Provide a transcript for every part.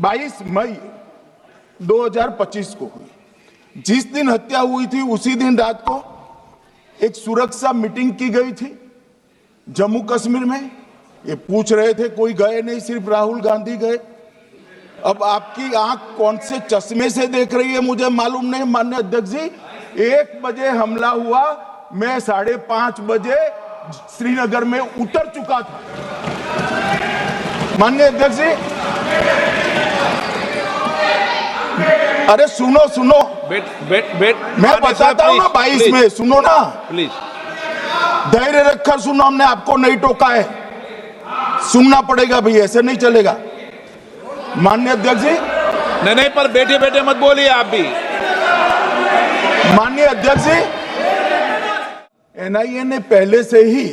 22 मई 2025 को हुई। जिस दिन हत्या हुई थी उसी दिन रात को एक सुरक्षा मीटिंग की गई थी जम्मू कश्मीर में। ये पूछ रहे थे, कोई गए नहीं, सिर्फ राहुल गांधी गए। अब आपकी आंख कौन से चश्मे से देख रही है मुझे मालूम नहीं माननीय अध्यक्ष जी। 1 बजे हमला हुआ, मैं 5:30 बजे श्रीनगर में उतर चुका था। माननीय अध्यक्ष जी, अरे सुनो सुनो, मैं बताता हूँ ना 22 में, सुनो ना प्लीज, धैर्य रखकर सुनो। हमने आपको नहीं टोका है, सुनना पड़ेगा भाई, ऐसे नहीं चलेगा। माननीय अध्यक्ष जी, नहीं, पर बैठे बैठे मत बोलिए आप भी। माननीय अध्यक्ष जी, एनआईए ने पहले से ही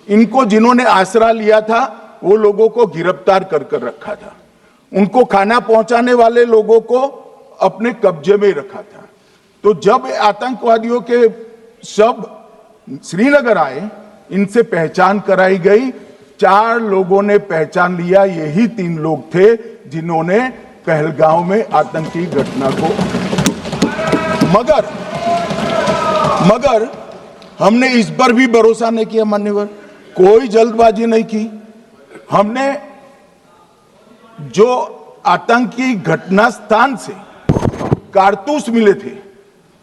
इनको, जिन्होंने आसरा लिया था, वो लोगों को गिरफ्तार कर रखा था। उनको खाना पहुंचाने वाले लोगों को अपने कब्जे में रखा था। तो जब आतंकवादियों के शव श्रीनगर आए, इनसे पहचान कराई गई। 4 लोगों ने पहचान लिया, यही 3 लोग थे जिन्होंने पहलगांव में आतंकी घटना को। मगर हमने इस पर भी भरोसा नहीं किया मान्यवर, कोई जल्दबाजी नहीं की। हमने जो आतंकी घटना स्थान से कारतूस मिले थे,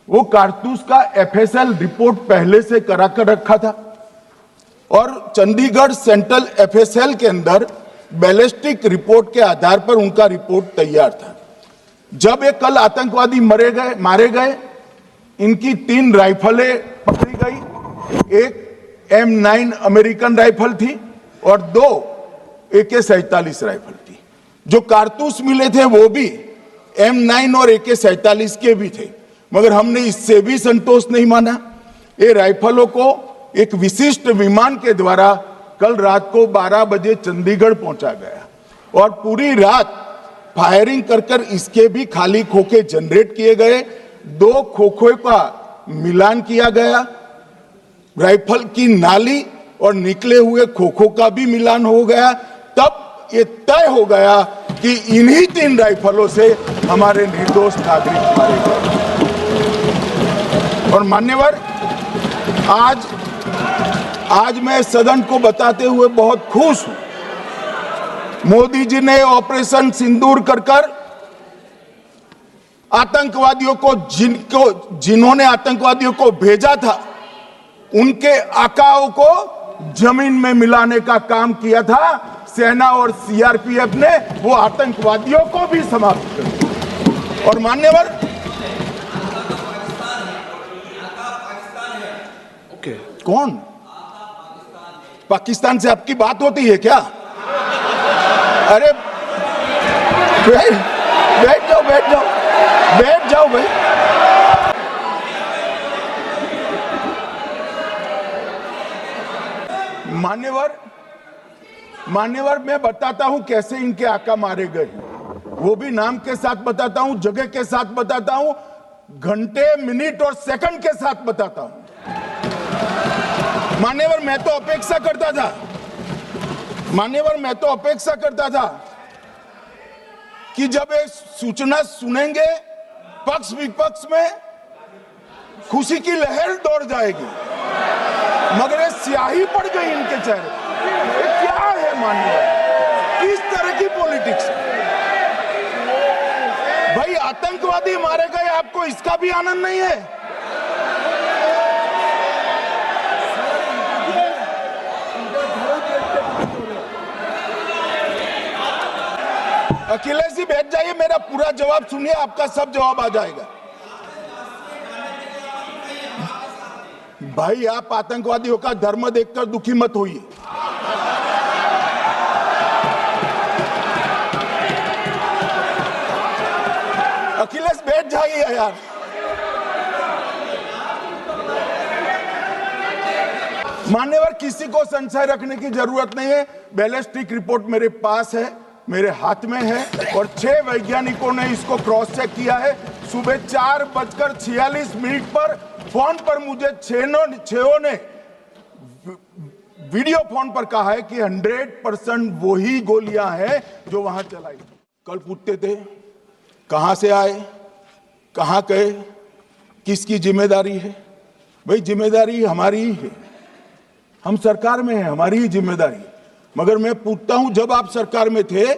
वो कारतूस का एफएसएल रिपोर्ट पहले से करा कर रखा था और चंडीगढ़ सेंट्रल एफएसएल के अंदर बैलिस्टिक रिपोर्ट के आधार पर उनका रिपोर्ट तैयार था। जब ये कल आतंकवादी मारे गए, इनकी 3 राइफलें पकड़ी गई। एक M9 अमेरिकन राइफल थी और 2 AK-47 राइफल थी। जो कारतूस मिले थे वो भी M9 और AK-47 के भी थे, मगर हमने इससे भी संतोष नहीं माना। ये राइफलों को एक विशिष्ट विमान के द्वारा कल रात को 12 बजे चंडीगढ़ पहुंचा गया और पूरी रात फायरिंग कर इसके भी खाली खोखे जनरेट किए गए। 2 खोखों का मिलान किया गया, राइफल की नाली और निकले हुए खोखों का भी मिलान हो गया। तब ये तय हो गया कि इन्हीं 3 राइफलों से हमारे निर्दोष नागरिक मारे गए। और मान्यवर, आज मैं सदन को बताते हुए बहुत खुश हूं। मोदी जी ने ऑपरेशन सिंदूर कर आतंकवादियों को, जिन्होंने आतंकवादियों को भेजा था, उनके आकाओं को जमीन में मिलाने का काम किया था। सेना और सीआरपीएफ ने वो आतंकवादियों को भी समाप्त कर दिया। और मान्यवर, कौन पाकिस्तान से आपकी बात होती है क्या? अरे बैठ जाओ भाई। मान्यवर, मैं बताता हूं कैसे इनके आका मारे गए, वो भी नाम के साथ बताता हूं, जगह के साथ बताता हूं, घंटे, मिनट और सेकंड के साथ बताता हूं। मान्यवर, मैं तो अपेक्षा करता था कि जब एक सूचना सुनेंगे, पक्ष विपक्ष में खुशी की लहर दौड़ जाएगी, मगर ये स्याही पड़ गई इनके चेहरे। ये क्या है मान्यवर, किस तरह की पॉलिटिक्स? भाई आतंकवादी मारे गए, आपको इसका भी आनंद नहीं है? अखिलेश जी बैठ जाइए, मेरा पूरा जवाब सुनिए, आपका सब जवाब आ जाएगा। भाई आप आतंकवादियों का धर्म देखकर दुखी मत होइए। अखिलेश बैठ जाइए यार। मान्यवर, किसी को संशय रखने की जरूरत नहीं है। बैलिस्टिक रिपोर्ट मेरे पास है, मेरे हाथ में है और 6 वैज्ञानिकों ने इसको क्रॉस चेक किया है। सुबह 4:46 पर फोन पर मुझे 6 ने वीडियो फोन पर कहा है कि 100% वही गोलियां हैं जो वहां चलाई। कल पूछते थे कहां से आए, कहां गए, किसकी जिम्मेदारी है। भाई जिम्मेदारी हमारी ही है, हम सरकार में हैं, हमारी ही जिम्मेदारी है। मगर मैं पूछता हूं जब आप सरकार में थे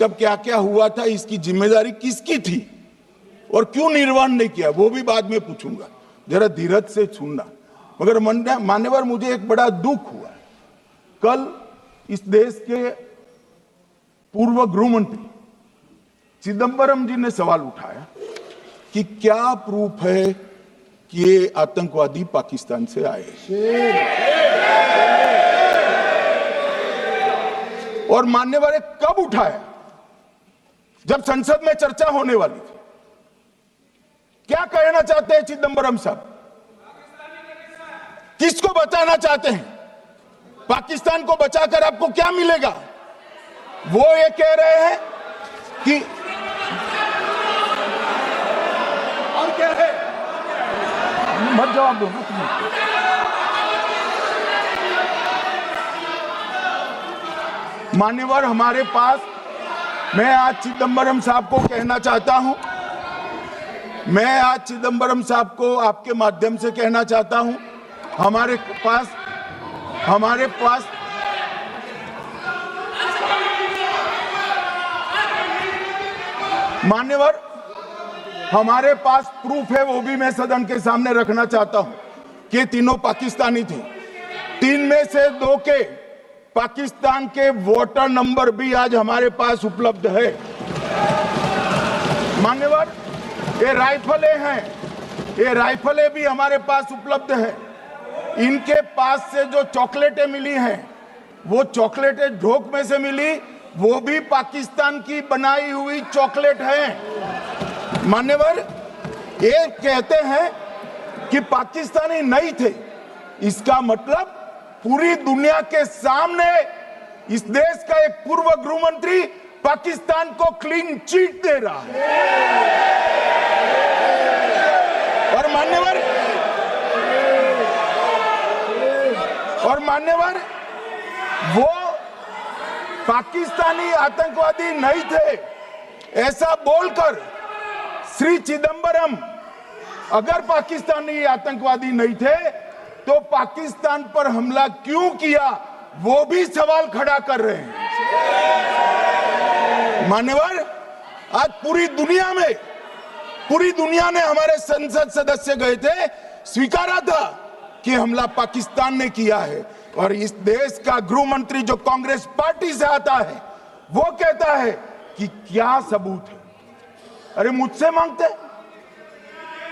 तब क्या क्या हुआ था, इसकी जिम्मेदारी किसकी थी और क्यों निर्वहन नहीं किया, वो भी बाद में पूछूंगा, जरा धीरज से सुनना। मगर मान्यवर मुझे एक बड़ा दुख हुआ, कल इस देश के पूर्व गृह मंत्री चिदंबरम जी ने सवाल उठाया कि क्या प्रूफ है कि ये आतंकवादी पाकिस्तान से आए, और मान्यवर ने कब उठाया, जब संसद में चर्चा होने वाली थी। क्या कहना चाहते हैं चिदंबरम साहब, किसको बचाना चाहते हैं, पाकिस्तान को बचाकर आपको क्या मिलेगा। वो ये कह रहे हैं कि और क्या है, मत जवाब दो। मान्यवर हमारे पास, मैं आज चिदंबरम साहब को कहना चाहता हूं, मैं आज चिदंबरम साहब को आपके माध्यम से कहना चाहता हूं, हमारे पास मान्यवर हमारे पास प्रूफ है, वो भी मैं सदन के सामने रखना चाहता हूं कि तीनों पाकिस्तानी थे। 3 में से 2 के पाकिस्तान के वोटर नंबर भी आज हमारे पास उपलब्ध है। मान्यवर ये राइफलें हैं, ये राइफलें भी हमारे पास उपलब्ध है। इनके पास से जो चॉकलेटें मिली हैं, वो चॉकलेटें ढोक में से मिली, वो भी पाकिस्तान की बनाई हुई चॉकलेट है। मान्यवर ये कहते हैं कि पाकिस्तानी नहीं थे, इसका मतलब पूरी दुनिया के सामने इस देश का एक पूर्व गृह मंत्री पाकिस्तान को क्लीन चिट दे रहा है। और मान्यवर वो पाकिस्तानी आतंकवादी नहीं थे ऐसा बोलकर श्री चिदंबरम अगर पाकिस्तानी आतंकवादी नहीं थे तो पाकिस्तान पर हमला क्यों किया, वो भी सवाल खड़ा कर रहे हैं। मान्यवर आज पूरी दुनिया ने हमारे संसद सदस्य गए थे, स्वीकारा था कि हमला पाकिस्तान ने किया है, और इस देश का गृह मंत्री जो कांग्रेस पार्टी से आता है वो कहता है कि क्या सबूत है। अरे मुझसे मांगते,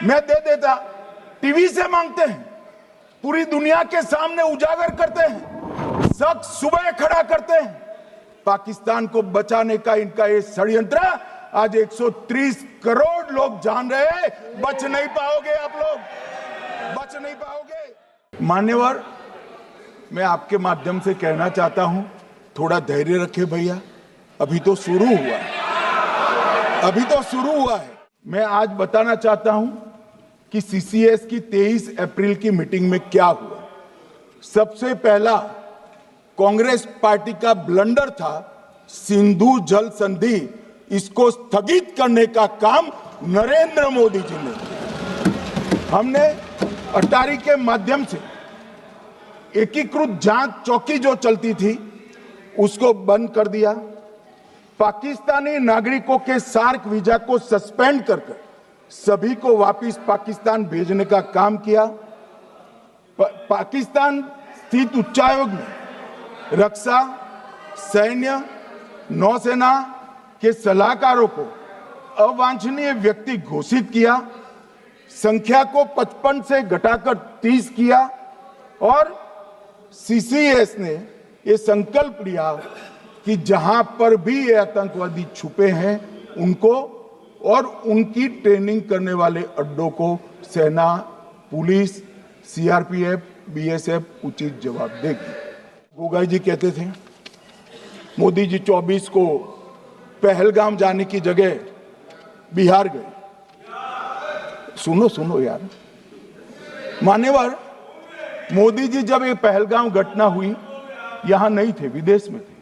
मैं दे देता, टीवी से मांगते हैं, पूरी दुनिया के सामने उजागर करते हैं, सख्त सुबह खड़ा करते हैं। पाकिस्तान को बचाने का इनका ये षड्यंत्र आज 130 करोड़ लोग जान रहे हैं। बच नहीं पाओगे आप लोग, बच नहीं पाओगे। मान्यवर मैं आपके माध्यम से कहना चाहता हूं, थोड़ा धैर्य रखे भैया, अभी तो शुरू हुआ है, मैं आज बताना चाहता हूं कि सीसीएस की 23 अप्रैल की मीटिंग में क्या हुआ। सबसे पहला कांग्रेस पार्टी का ब्लंडर था सिंधु जल संधि, इसको स्थगित करने का काम नरेंद्र मोदी जी ने किया। हमने अटारी के माध्यम से एकीकृत जांच चौकी जो चलती थी उसको बंद कर दिया। पाकिस्तानी नागरिकों के सार्क वीजा को सस्पेंड कर सभी को वापस पाकिस्तान भेजने का काम किया। पाकिस्तान स्थित उच्चायोग ने रक्षा, सैन्य, नौसेना के सलाहकारों को अवांछनीय व्यक्ति घोषित किया, संख्या को 55 से घटाकर 30 किया, और सीसीएस ने ये संकल्प लिया कि जहां पर भी ये आतंकवादी छुपे हैं उनको और उनकी ट्रेनिंग करने वाले अड्डों को सेना, पुलिस, सीआरपीएफ, बीएसएफ उचित जवाब देगी। गोगाई जी कहते थे मोदी जी 24 को पहलगाम जाने की जगह बिहार गए। सुनो यार, मान्यवर मोदी जी जब ये पहलगाम घटना हुई यहां नहीं थे, विदेश में थे।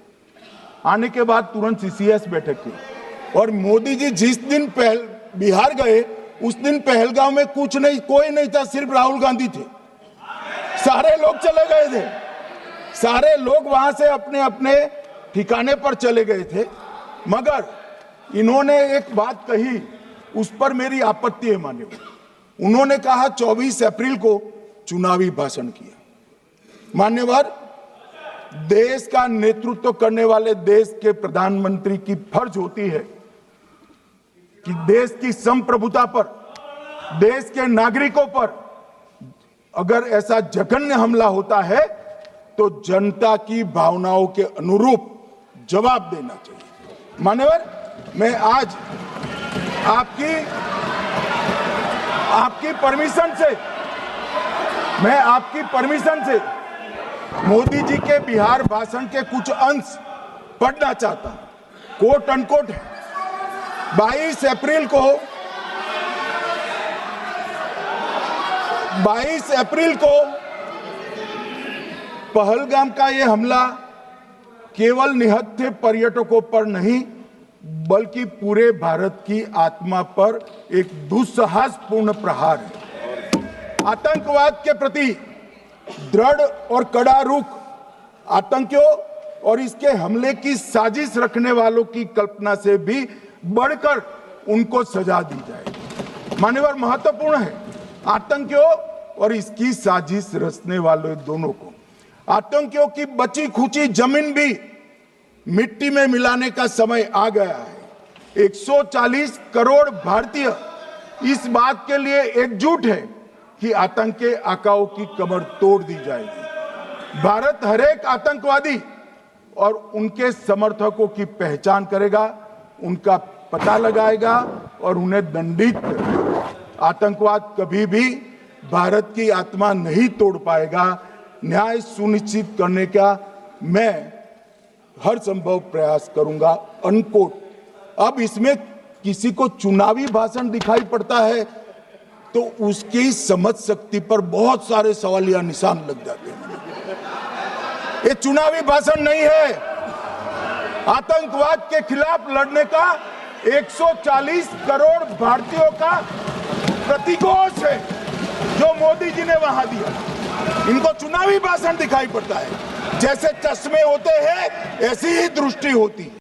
आने के बाद तुरंत सीसीएस बैठक की, और मोदी जी जिस दिन बिहार गए उस दिन पहलगांव में कुछ नहीं, कोई नहीं था, सिर्फ राहुल गांधी थे। सारे लोग चले गए थे, सारे लोग वहां से अपने अपने ठिकाने पर चले गए थे। मगर इन्होंने एक बात कही, उस पर मेरी आपत्ति है मान्यवर। उन्होंने कहा 24 अप्रैल को चुनावी भाषण किया। मान्यवर, देश का नेतृत्व करने वाले देश के प्रधानमंत्री की फर्ज होती है कि देश की संप्रभुता पर, देश के नागरिकों पर अगर ऐसा जघन्य हमला होता है तो जनता की भावनाओं के अनुरूप जवाब देना चाहिए। मान्यवर, मैं आज आपकी परमिशन से मोदी जी के बिहार भाषण के कुछ अंश पढ़ना चाहता हूं। कोट अनकोट है। 22 अप्रैल को पहलगाम का यह हमला केवल निहत्थे पर्यटकों पर नहीं बल्कि पूरे भारत की आत्मा पर एक दुस्साहसपूर्ण प्रहार है। आतंकवाद के प्रति दृढ़ और कड़ा रुख, आतंकियों और इसके हमले की साजिश रखने वालों की कल्पना से भी बढ़कर उनको सजा दी जाए। मान्यवर, महत्वपूर्ण है आतंकियों और इसकी साजिश रचने वाले दोनों को। आतंकियों की बची खुची जमीन भी मिट्टी में मिलाने का समय आ गया है। 140 करोड़ भारतीय इस बात के लिए एकजुट है कि आतंक के आकाओं की कमर तोड़ दी जाएगी। भारत हरेक आतंकवादी और उनके समर्थकों की पहचान करेगा, उनका पता लगाएगा और उन्हें दंडित करेगा। आतंकवाद कभी भी भारत की आत्मा नहीं तोड़ पाएगा। न्याय सुनिश्चित करने का मैं हर संभव प्रयास करूंगा। अनकोट। अब इसमें किसी को चुनावी भाषण दिखाई पड़ता है तो उसकी समझ शक्ति पर बहुत सारे सवालिया निशान लग जाते हैं। ये चुनावी भाषण नहीं है, आतंकवाद के खिलाफ लड़ने का 140 करोड़ भारतीयों का प्रतिघोष है जो मोदी जी ने वहां दिया। इनको चुनावी भाषण दिखाई पड़ता है। जैसे चश्मे होते हैं ऐसी ही दृष्टि होती है।